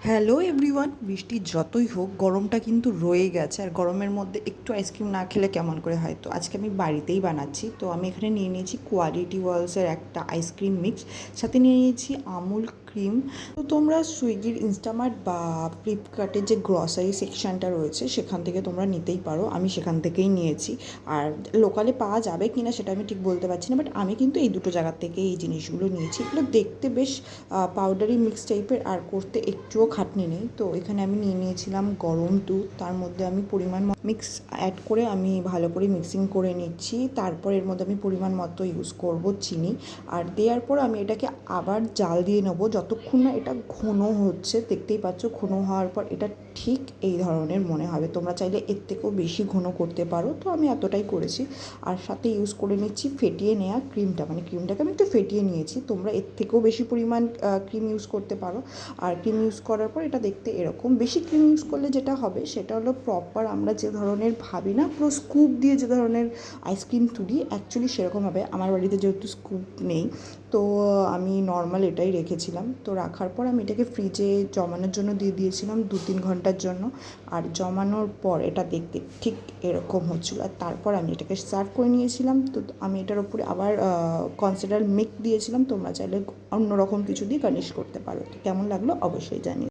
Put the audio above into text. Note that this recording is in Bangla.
হ্যালো এভরিওয়ান, বৃষ্টি যতই হোক গরমটা কিন্তু রয়ে গেছে। আর গরমের মধ্যে একটু আইসক্রিম না খেলে কেমন করে হয়। তো আজকে আমি বাড়িতেই বানাচ্ছি। তো আমি এখানে নিয়ে নিয়েছি কোয়ালিটি ওয়ালসের একটা আইসক্রিম মিক্স, সাথে নিয়ে নিয়েছি আমুল ক্রিম। তো তোমরা সুইগির, ইনস্টামার্ট বা ফ্লিপকার্টের যে গ্রসারি সেকশনটা রয়েছে সেখান থেকে তোমরা নিতেই পারো। আমি সেখান থেকেই নিয়েছি। আর লোকালে পাওয়া যাবে কি না সেটা আমি ঠিক বলতে পারছি না, বাট আমি কিন্তু এই দুটো জায়গার থেকে এই জিনিসগুলো নিয়েছি। এগুলো দেখতে বেশ পাউডারি মিক্স টাইপের, আর করতে একটুও খাটনি নেই। তো এখানে আমি নিয়ে নিয়েছিলাম গরম দুধ, তার মধ্যে আমি পরিমাণ মিক্স অ্যাড করে আমি ভালো করে মিক্সিং করে নিচ্ছি। তারপর এর মধ্যে আমি পরিমাণ মতো ইউজ করব চিনি, আর দেওয়ার পর আমি এটাকে আবার জাল দিয়ে নেবো যতক্ষণ না এটা ঘন হচ্ছে। দেখতেই পাচ্ছ, ঘন হওয়ার পর এটা ঠিক এই ধরনের মনে হবে। তোমরা চাইলে এর থেকেও বেশি ঘন করতে পারো, তো আমি এতটাই করেছি। আর সাথে ইউজ করে নিচ্ছি ফেটিয়ে নেওয়া ক্রিমটা, মানে ক্রিমটাকে আমি একটু ফেটিয়ে নিয়েছি। তোমরা এর থেকেও বেশি পরিমাণ ক্রিম ইউজ করতে পারো। আর ক্রিম ইউজ করার পর এটা দেখতে এরকম। বেশি ক্রিম ইউজ করলে যেটা হবে সেটা হলো, প্রপার আমরা যে ধরনের ভাবি না, পুরো স্কুপ দিয়ে যে ধরনের আইসক্রিম তুলি, অ্যাকচুয়ালি সেরকম হবে। আমার বাড়িতে যেহেতু স্কুপ নেই, তো আমি নর্মাল এটাই রেখেছিলাম। তো রাখার পর আমি এটাকে ফ্রিজে জমানোর জন্য দিয়ে দিয়েছিলাম 2-3 ঘন্টার জন্য। আর জমানোর পর এটা দেখতে ঠিক এরকম হচ্ছিল। আর তারপর আমি এটাকে সার্ভ করে নিয়েছিলাম। তো আমি এটার উপরে আবার কনসিডার মিল্ক দিয়েছিলাম। তোমরা চাইলে অন্য রকম কিছু দিয়ে গার্নিশ করতে পারো। তো কেমন লাগলো অবশ্যই জানিও।